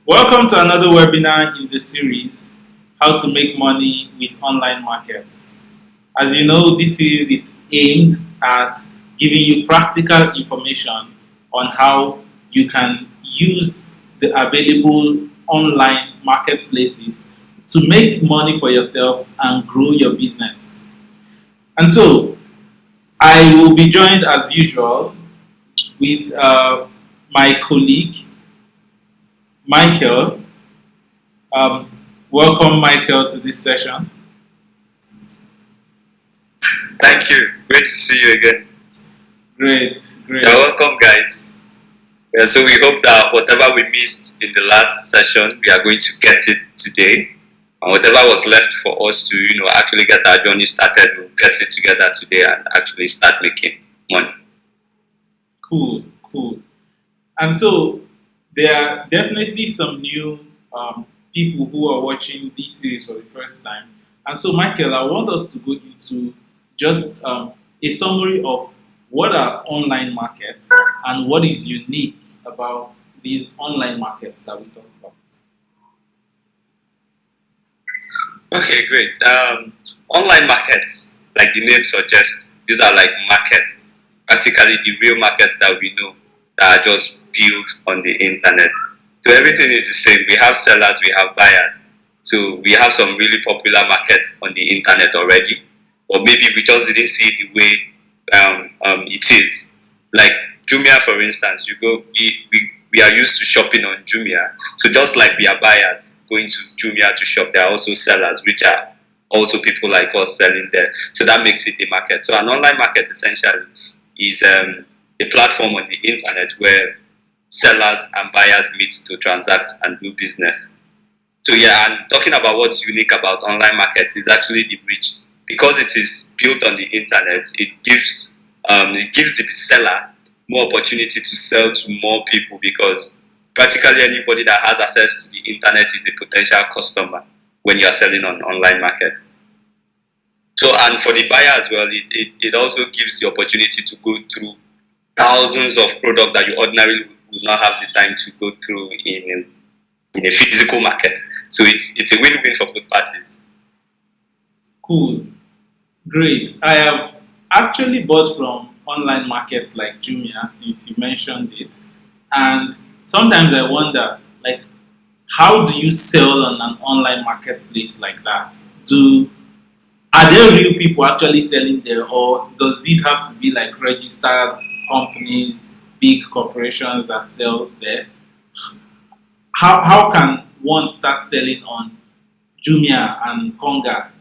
Welcome to another webinar in the series, How to Make Money with Online Markets. As you know, this series is aimed at giving you practical information on how you can use the available online marketplaces to make money for yourself and grow your business. And so, I will be joined as usual with my colleague, Michael. Um, Welcome, Michael, to this session. Thank you. Great to see you again. Great. You're welcome, guys. So we hope that whatever we missed in the last session, we are going to get it today. And whatever was left for us to, actually get our journey started, we'll get it together today and actually start making money. Cool. And so there are definitely some new people who are watching this series for the first time. And so, Michael, I want us to go into just a summary of what are online markets and what is unique about these online markets that we talk about. Okay, great. Online markets, like the name suggests, these are like markets, practically the real markets that we know that are just built on the internet. So everything is the same. We have sellers, we have buyers. So we have some really popular markets on the internet already, or maybe we just didn't see it the way it is. Like Jumia, for instance, we are used to shopping on Jumia. So just like we are buyers going to Jumia to shop, there are also sellers, which are also people like us selling there. So that makes it a market. So an online market essentially is a platform on the internet where sellers and buyers meet to transact and do business. So yeah, and talking about what's unique about online markets is actually the reach. Because it is built on the internet, it gives the seller more opportunity to sell to more people, because practically anybody that has access to the internet is a potential customer when you are selling on online markets. So, and for the buyer as well, it also gives the opportunity to go through thousands of products that you ordinarily would not have the time to go through in a physical market. So it's a win-win for both parties. Cool. Great. I have actually bought from online markets like Jumia, since you mentioned it. And sometimes I wonder, like, how do you sell on an online marketplace like that? Are there real people actually selling there, or does this have to be like registered companies, big corporations that sell there? How can one start selling on Jumia and Konga?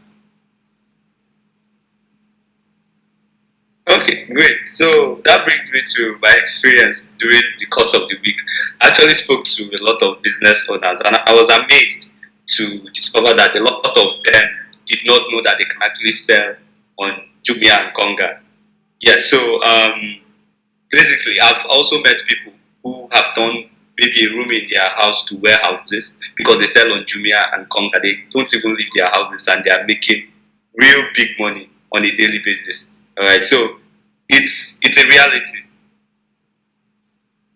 Okay, great. So that brings me to my experience during the course of the week. I actually spoke to a lot of business owners, and I was amazed to discover that a lot of them did not know that they can actually sell on Jumia and Konga. Yeah, so basically, I've also met people who have done maybe a room in their house to warehouses because they sell on Jumia and Konga. They don't even leave their houses and they are making real big money on a daily basis. All right, so it's a reality.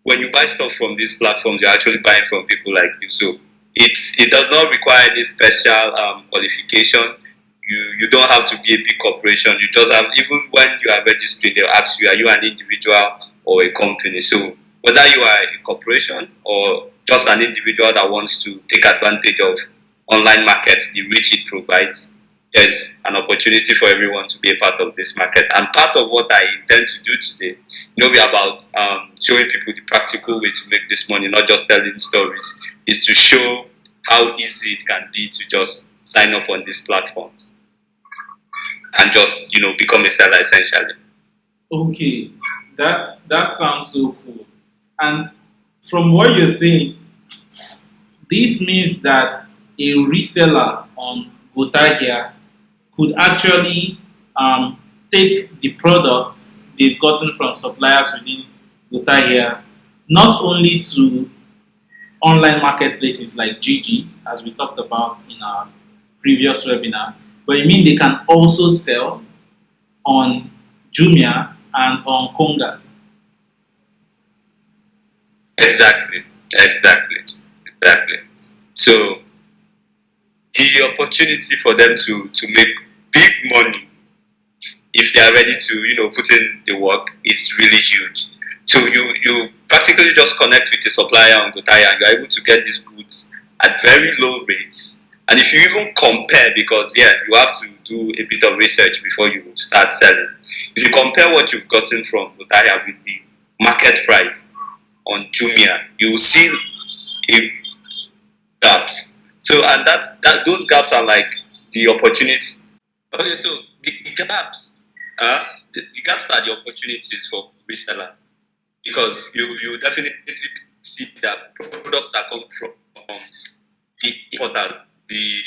When you buy stuff from these platforms, you're actually buying from people like you. So it does not require any special qualification. You don't have to be a big corporation. You just have, even when you are registering, they'll ask you, are you an individual or a company? So whether you are a corporation or just an individual that wants to take advantage of online markets, the reach it provides, there's an opportunity for everyone to be a part of this market. And part of what I intend to do today, be about showing people the practical way to make this money, not just telling stories, is to show how easy it can be to just sign up on these platforms and just become a seller essentially. Okay, that sounds so cool. And from what you're saying, this means that a reseller on Gotahia could actually take the products they've gotten from suppliers within Gotahia not only to online marketplaces like Gigi, as we talked about in our previous webinar, but I mean they can also sell on Jumia and on Konga. Exactly. So the opportunity for them to make big money if they are ready to put in the work is really huge. So you practically just connect with the supplier on Gotahia and you're able to get these goods at very low rates. And if you even compare, because yeah, you have to do a bit of research before you start selling. If you compare what you've gotten from Gotahia with the market price on Jumia, you will see a gaps. So and those gaps are like the opportunity. Okay, so the gaps, the gaps are the opportunities for reseller because you definitely see that products that come from the importers, the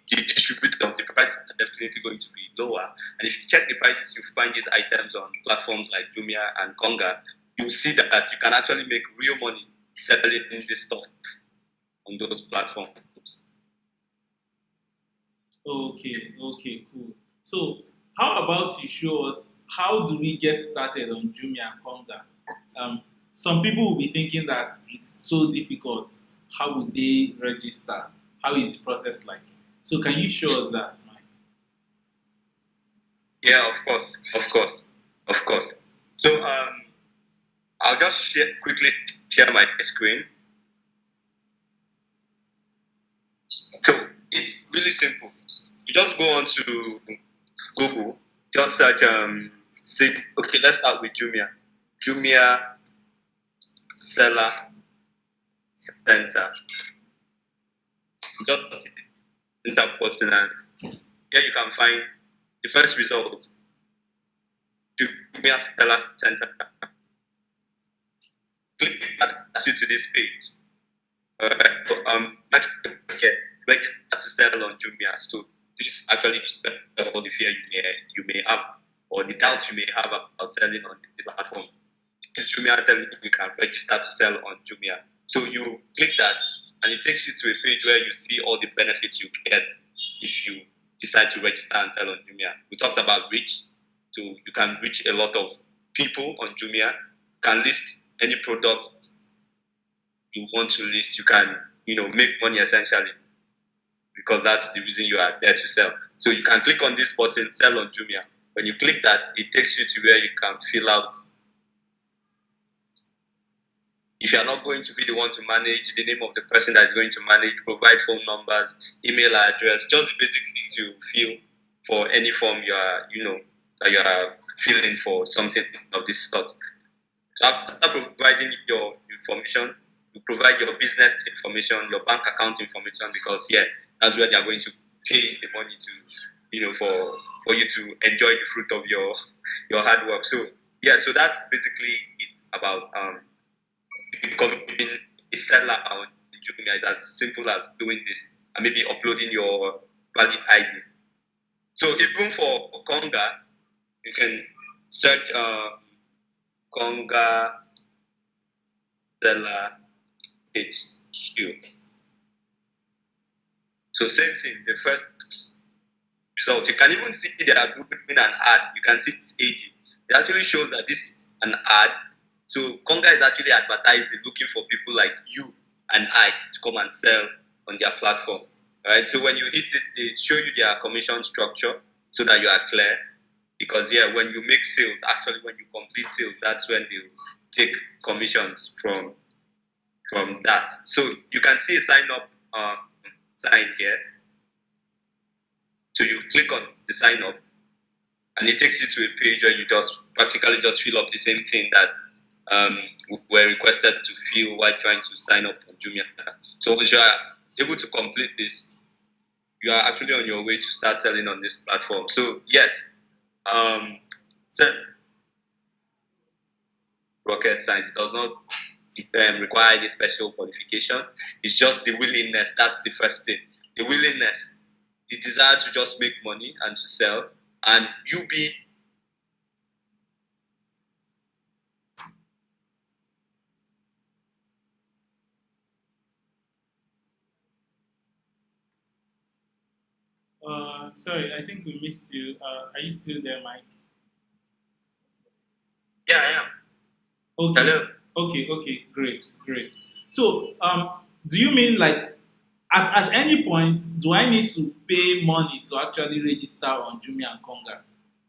the distributors, the price is definitely going to be lower. And if you check the prices, you find these items on platforms like Jumia and Konga, you see that you can actually make real money selling this stuff on those platforms. Okay, okay, cool. So, how about you show us how do we get started on Jumia and Konga? Some people will be thinking that it's so difficult. How would they register? How is the process like? So, can you show us that, Mike? Yeah, of course, of course. So I'll just quickly share my screen. So it's really simple. You just go on to Google, just search say okay, let's start with Jumia. Jumia seller center. Just enter button and here you can find the first result. Jumia seller center. Click that you to this page. So okay, register to sell on Jumia. So this actually dispels all the fear you may have or the doubts you may have about selling on the platform. This Jumia telling you can register to sell on Jumia. So you click that and it takes you to a page where you see all the benefits you get if you decide to register and sell on Jumia. We talked about reach. So you can reach a lot of people on Jumia. You can list any product you want to list. You can, make money essentially because that's the reason you are there to sell. So you can click on this button, sell on Jumia. When you click that, it takes you to where you can fill out. If you are not going to be the one to manage, the name of the person that is going to manage, provide phone numbers, email address, just the basic things you fill for any form that you are filling for something of this sort. So after providing your information, you provide your business information, your bank account information, because yeah, that's where they are going to pay the money to, for you to enjoy the fruit of your hard work. So yeah, so that's basically it about becoming a seller on Jumia. It's as simple as doing this and maybe uploading your valid ID. So even for Konga, you can search Konga seller HQ. So same thing, the first result. You can even see they are doing an ad. You can see this AD. It actually shows that this is an ad. So Konga is actually advertising, looking for people like you and I to come and sell on their platform. Right? So when you hit it, they show you their commission structure so that you are clear. Because yeah, when you make sales, actually when you complete sales, that's when they take commissions from that. So you can see a sign up sign here. So you click on the sign up and it takes you to a page where you just practically just fill up the same thing that were requested to fill while trying to sign up on Jumia. So once you are able to complete this, you are actually on your way to start selling on this platform. So yes, so rocket science does not require any special qualification. It's just the willingness. That's the first thing. The willingness, the desire to just make money and to sell, and you be Sorry, I think we missed you. Are you still there, Mike? yeah, I am. Okay, Hello. okay, okay, great, great. So, Do you mean like at any point do I need to pay money to actually register on Jumia and Konga?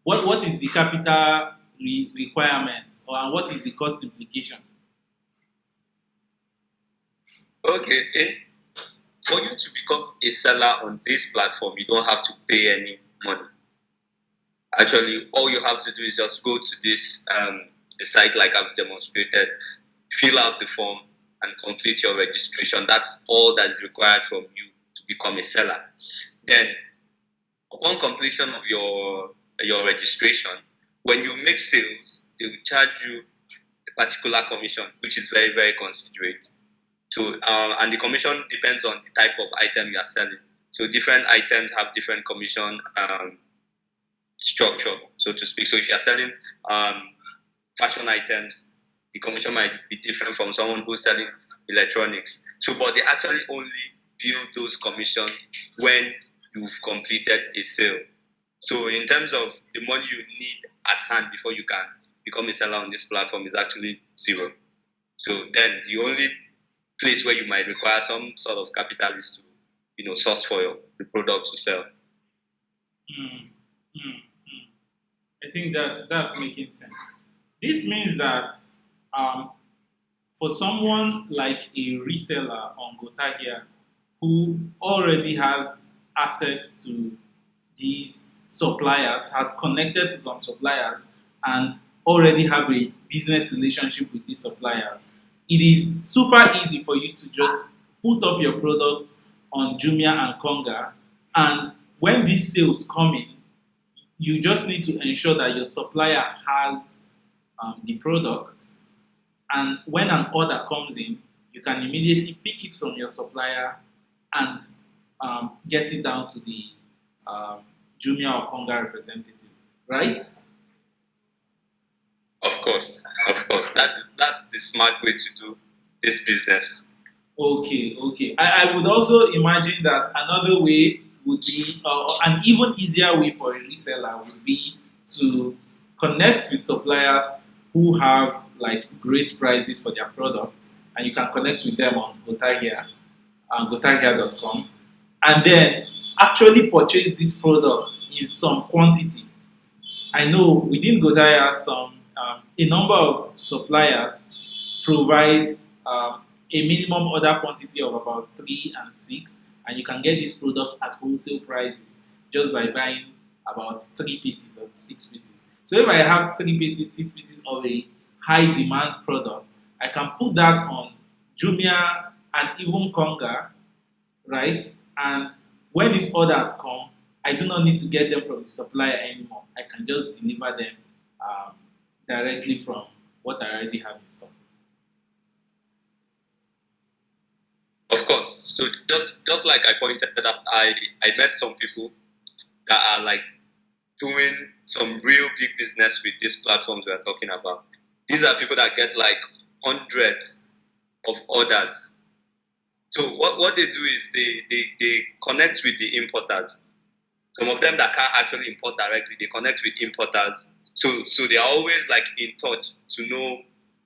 What is the capital requirement or and what is the cost implication? Okay, for you to become a seller on this platform, you don't have to pay any money. Actually, all you have to do is just go to this the site like I've demonstrated, fill out the form, and complete your registration. That's all that is required from you to become a seller. Then, upon completion of your registration, when you make sales, they will charge you a particular commission, which is very very considerate. So, and the commission depends on the type of item you are selling. So, different items have different commission structure, so to speak. So, if you are selling fashion items, the commission might be different from someone who's selling electronics. So, but they actually only bill those commissions when you've completed a sale. So, in terms of the money you need at hand before you can become a seller on this platform is actually zero. So, then the only place where you might require some sort of capital is to, source for the product to sell. Mm, mm, mm. I think that that's making sense. This means that um, for someone like a reseller on Gotahia who already has access to these suppliers, has connected to some suppliers, and already have a business relationship with these suppliers, it is super easy for you to just put up your product on Jumia and Konga, and when these sales come in, you just need to ensure that your supplier has the product, and when an order comes in, you can immediately pick it from your supplier and get it down to the um, Jumia or Konga representative, right? Of course, that's the smart way to do this business. Okay, okay. I would also imagine that another way would be, an even easier way for a reseller would be to connect with suppliers who have like great prices for their product, and you can connect with them on Gotahia, Gotahia.com, and then actually purchase this product in some quantity. I know within Gotahia, a number of suppliers provide a minimum order quantity of about 3 and 6, and you can get this product at wholesale prices just by buying about 3 pieces or 6 pieces. So if I have 3 pieces, 6 pieces of a high demand product, I can put that on Jumia and even Konga, right? And when these orders come, I do not need to get them from the supplier anymore. I can just deliver them um, directly from what I already have in stock. Of course. So just like I pointed out, I met some people that are like doing some real big business with these platforms we are talking about. These are people that get like hundreds of orders. So what they do is they connect with the importers. Some of them that can't actually import directly, they connect with importers. So they are always like in touch to know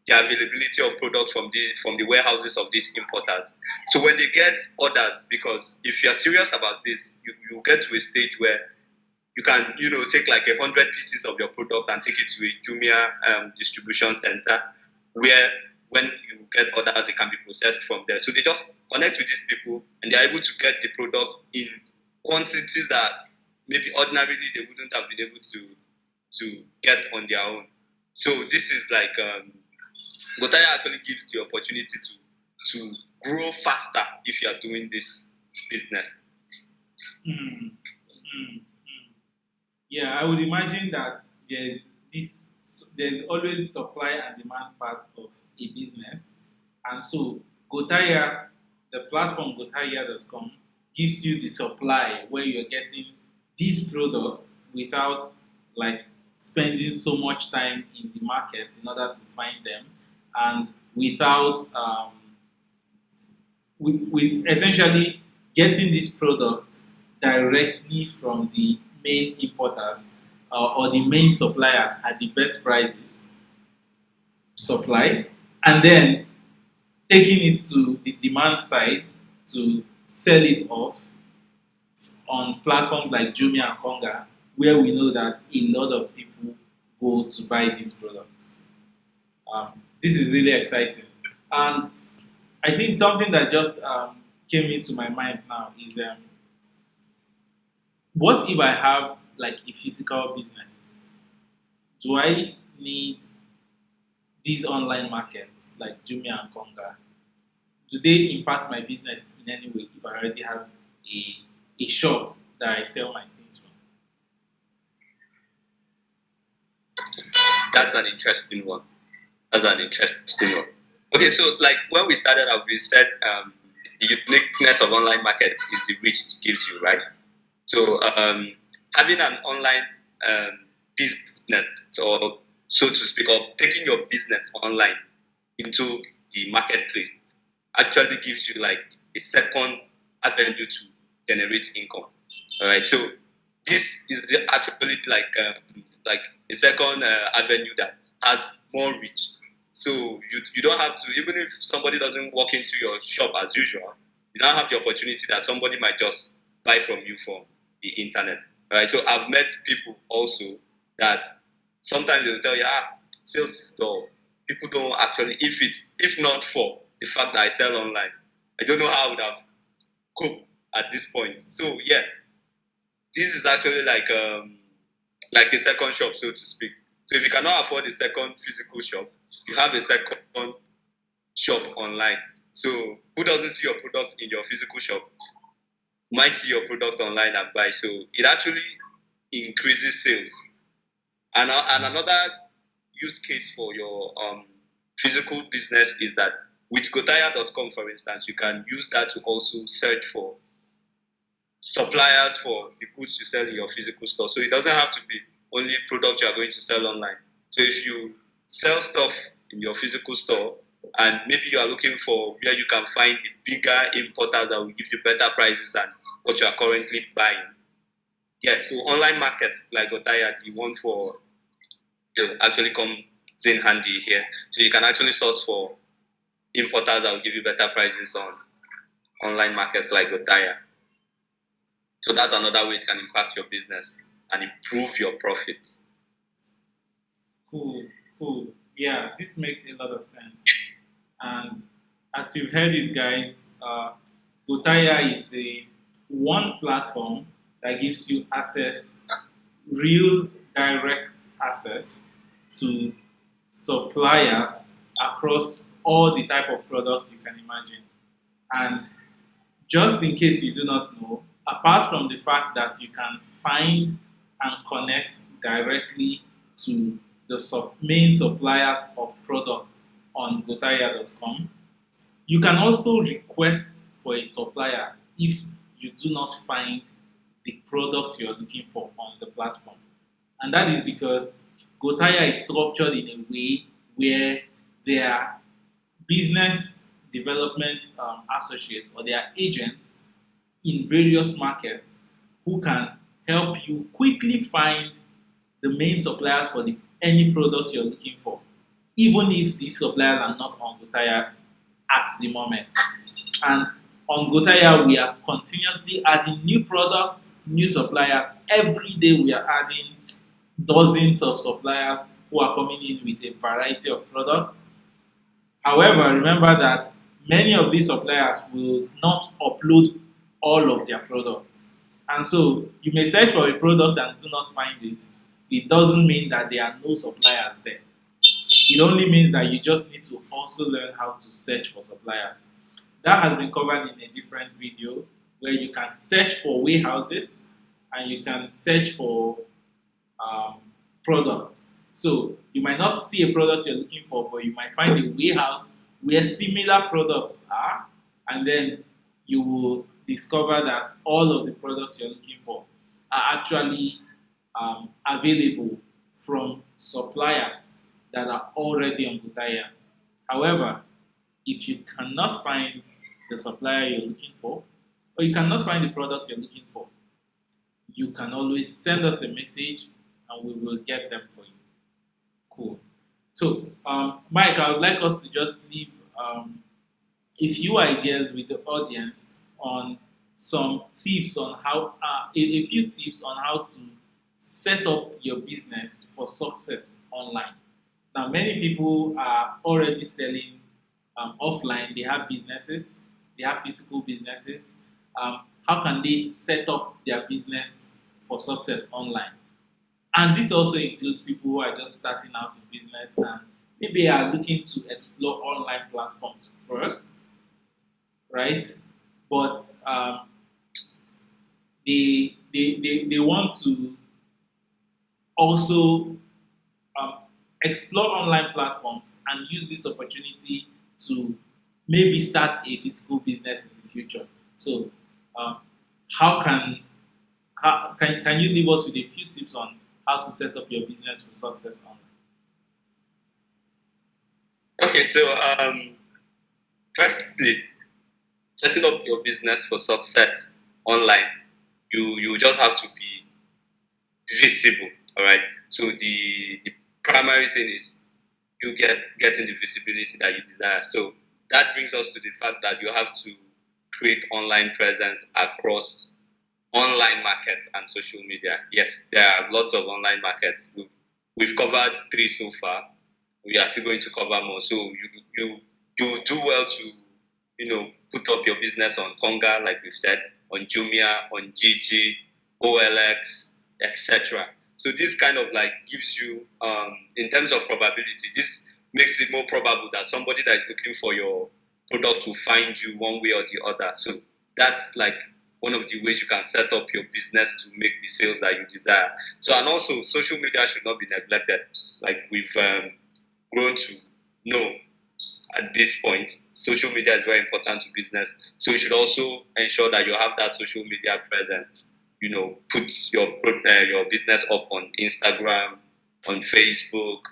the availability of product from the warehouses of these importers. So when they get orders, because if you are serious about this, you get to a stage where you can take like 100 pieces of your product and take it to a Jumia distribution center where when you get orders, it can be processed from there. So they just connect with these people and they're able to get the product in quantities that maybe ordinarily they wouldn't have been able to get on their own. So this is like Gotaya actually gives the opportunity to grow faster if you are doing this business. Mm, mm, mm. Yeah, I would imagine that there's always supply and demand part of a business, and so Gotaya, the platform Gotaya.com, gives you the supply where you're getting these products without like spending so much time in the market in order to find them, and without with essentially getting this product directly from the main importers or the main suppliers at the best prices supply, and then taking it to the demand side to sell it off on platforms like Jumia and Konga, where we know that a lot of people go to buy these products. This is really exciting. And I think something that just came into my mind now is what if I have like a physical business? Do I need these online markets like Jumia and Konga? Do they impact my business in any way if I already have a shop that I sell my things from? That's an interesting one. That's an interesting one. Okay, so like when we started out, we said the uniqueness of online market is the reach it gives you, right? So having an online business, or so to speak, or taking your business online into the marketplace actually gives you like a second avenue to generate income. All right, so this is actually like a second avenue that has more reach. So you don't have to, even if somebody doesn't walk into your shop as usual, you now have the opportunity that somebody might just buy from you from the internet. Right? So I've met people also that sometimes they will tell you, sales is dull. People don't actually, if not for the fact that I sell online, I don't know how I would have coped at this point. So yeah, this is actually like a second shop, so to speak. So if you cannot afford a second physical shop, you have a second shop online. So who doesn't see your product in your physical shop might see your product online and buy. So it actually increases sales. And another use case for your physical business is that with Gotahia.com, for instance, you can use that to also search for suppliers for the goods you sell in your physical store. So it doesn't have to be only product you are going to sell online. So if you sell stuff in your physical store and maybe you are looking for where you can find the bigger importers that will give you better prices than what you are currently buying. Yeah, so online markets like Gotahia, the one for actually comes in handy here. So you can actually source for importers that will give you better prices on online markets like Gotahia. So that's another way it can impact your business and improve your profits. Cool. Yeah, this makes a lot of sense. And as you've heard it, guys, Gotaya is the one platform that gives you access, real direct access to suppliers across all the type of products you can imagine. And just in case you do not know, apart from the fact that you can find and connect directly to the main suppliers of product on Gotahia.com, you can also request for a supplier if you do not find the product you're looking for on the platform. And that is because Gotahia is structured in a way where their business development associates or their agents in various markets who can help you quickly find the main suppliers for any product you're looking for, even if these suppliers are not on Gotahia at the moment. And on Gotahia, we are continuously adding new products, new suppliers. Every day we are adding dozens of suppliers who are coming in with a variety of products. However, remember that many of these suppliers will not upload all of their products. And so you may search for a product and do not find it. It doesn't mean that there are no suppliers there. It only means that you just need to also learn how to search for suppliers. That has been covered in a different video where you can search for warehouses and you can search for products. So you might not see a product you're looking for, but you might find a warehouse where similar products are, and then you will discover that all of the products you're looking for are actually available from suppliers that are already on Gotahia. However, if you cannot find the supplier you're looking for, or you cannot find the product you're looking for, you can always send us a message and we will get them for you. Cool. So, Mike, I would like us to just leave a few ideas with the audience on some tips on how a few tips on how to set up your business for success online. Now, many people are already selling offline. They have businesses, they have physical businesses. How can they set up their business for success online? And this also includes people who are just starting out in business and maybe are looking to explore online platforms first, right? But they want to also um, explore online platforms and use this opportunity to maybe start a physical business in the future. So, um, how can you leave us with a few tips on how to set up your business for success online? Okay, so firstly, setting up your business for success online, you just have to be visible. All right. So the primary thing is you getting the visibility that you desire. So that brings us to the fact that you have to create online presence across online markets and social media. Yes, there are lots of online markets. We've covered three so far. We are still going to cover more. So you do well to put up your business on Konga, like we've said, on Jumia, on GG, OLX, etc. So this kind of like gives you, in terms of probability, this makes it more probable that somebody that is looking for your product will find you one way or the other. So that's like one of the ways you can set up your business to make the sales that you desire. So, and also social media should not be neglected. Like we've grown to know at this point, social media is very important to business. So you should also ensure that you have that social media presence. Put your business up on Instagram, on Facebook.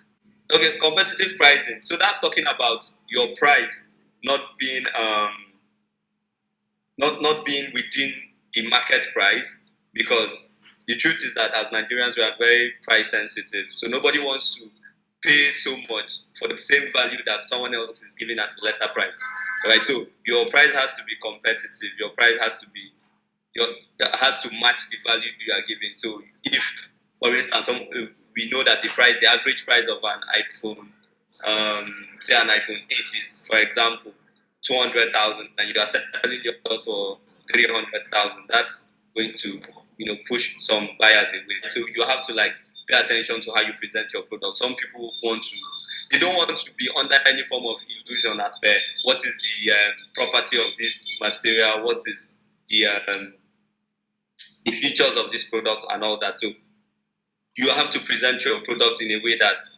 Okay, competitive pricing. So that's talking about your price not being not being within the market price, because the truth is that as Nigerians we are very price sensitive. So nobody wants to pay so much for the same value that someone else is giving at a lesser price. Right? So your price has to be competitive. Your price has to match the value you are giving. So if, for instance, we know that the average price of an iPhone, say an iPhone 8 is, for example, 200,000, and you are selling yours for 300,000. That's going to push some buyers away. So you have to like pay attention to how you present your product. Some people they don't want to be under any form of illusion as per what is the property of this material, what is the features of this product and all that. So you have to present your product in a way that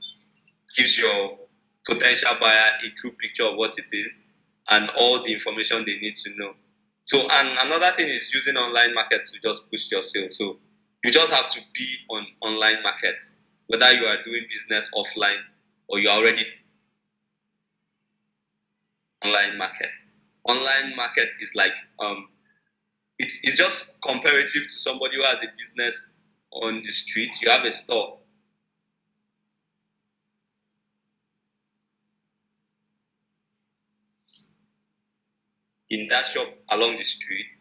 gives your potential buyer a true picture of what it is and all the information they need to know. So, and another thing is using online markets to just boost your sales. So you just have to be on online markets, whether you are doing business offline or you are already online markets. Online markets is like it's just comparative to somebody who has a business on the street. You have a store. In that shop along the street,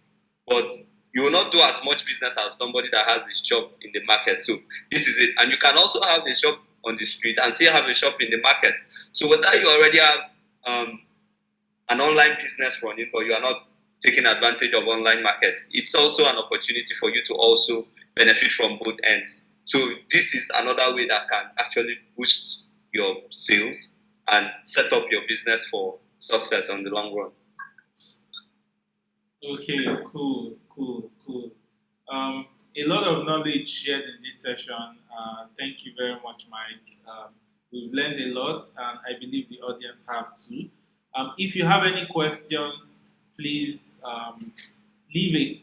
but you will not do as much business as somebody that has a shop in the market. So this is it. And you can also have a shop on the street and still have a shop in the market. So whether you already have an online business running, but you are not taking advantage of online markets, it's also an opportunity for you to also benefit from both ends. So this is another way that can actually boost your sales and set up your business for success on the long run. Okay, cool. A lot of knowledge shared in this session. Thank you very much, Mike. We've learned a lot, and I believe the audience have too. If you have any questions, please leave a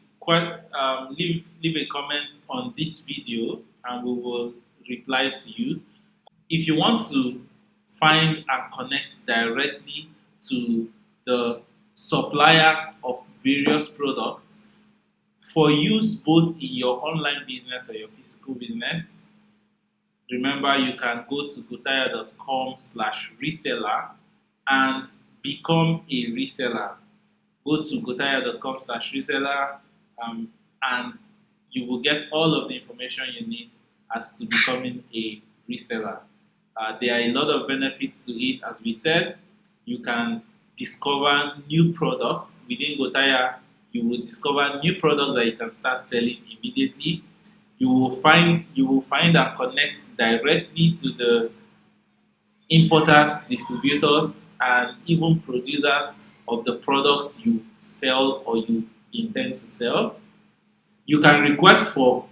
comment on this video, and we will reply to you. If you want to find and connect directly to the suppliers of various products for use both in your online business or your physical business, remember you can go to gotahia.com/reseller and become a reseller. Go to gotahia.com/reseller, and you will get all of the information you need as to becoming a reseller. There are a lot of benefits to it. As we said, you can discover new products within Gotahia. You will discover new products that you can start selling immediately. You will find and connect directly to the importers, distributors, and even producers of the products you sell or you intend to sell. You can request for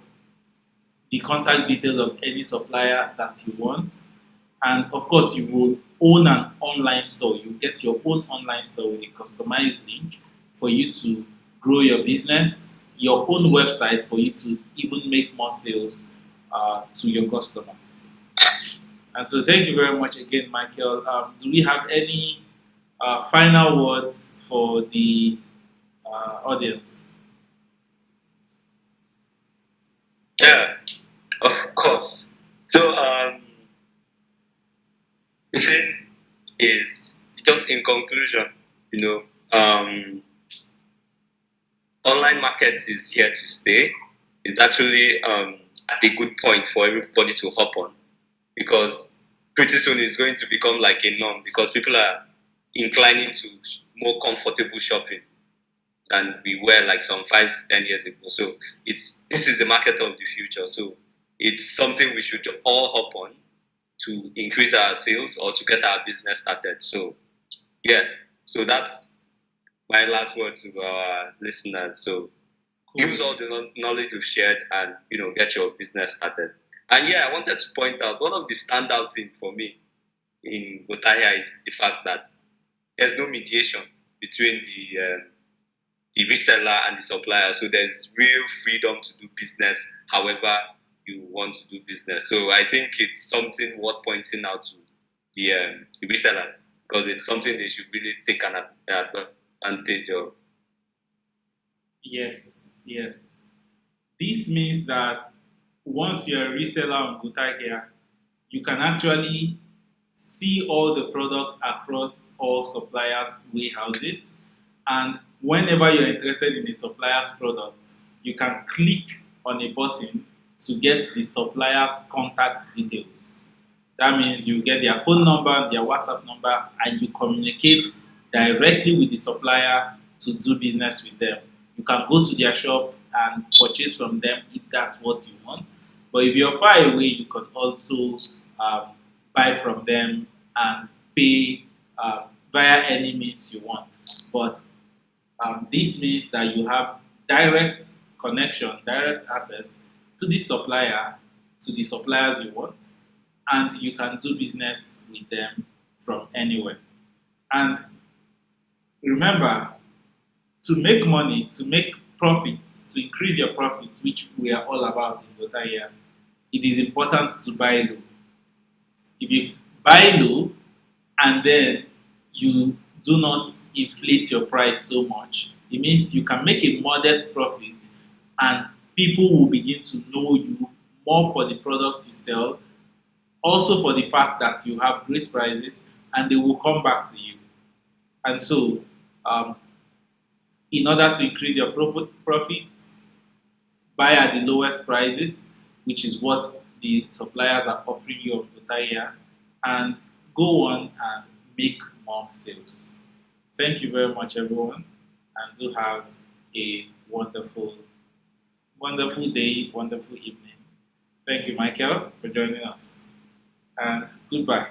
the contact details of any supplier that you want. And of course, you will own an online store. You get your own online store with a customized link for you to grow your business, your own website for you to even make more sales to your customers. And so, thank you very much again, Michael. Do we have any final words for the audience? Yeah, of course. So the thing is, just in conclusion, you know, online markets is here to stay. It's actually at a good point for everybody to hop on, because pretty soon it's going to become like a norm, because people are inclining to more comfortable shopping than we were like some 5-10 years ago. So this is the market of the future. So it's something we should all hop on to increase our sales or to get our business started. So yeah, so that's my last word to our listeners. So Cool. use all the knowledge you've shared and get your business started. And yeah, I wanted to point out one of the standout things for me in Gotahia is the fact that there's no mediation between the reseller and the supplier. So there's real freedom to do business however you want to do business. So I think it's something worth pointing out to the resellers, because it's something they should really take an advantage of. Yes, yes. This means that once you're a reseller on Gotahia, you can actually see all the products across all suppliers' warehouses. And whenever you're interested in a supplier's product, you can click on a button to get the supplier's contact details. That means you get their phone number, their WhatsApp number, and you communicate directly with the supplier to do business with them. You can go to their shop and purchase from them if that's what you want. But if you're far away, you can also buy from them and pay via any means you want. But this means that you have direct connection, direct access to the supplier, to the suppliers you want, and you can do business with them from anywhere. And remember, to make money, to make profits, to increase your profit, which we are all about in Gotahia, it is important to buy low. If you buy low and then you do not inflate your price so much, it means you can make a modest profit and people will begin to know you more for the products you sell, also for the fact that you have great prices, and they will come back to you. And so, in order to increase your profits, buy at the lowest prices, which is what the suppliers are offering you on Gotahia, and go on and make more sales. Thank you very much, everyone, and do have a wonderful, wonderful day, wonderful evening. Thank you, Michael, for joining us, and goodbye.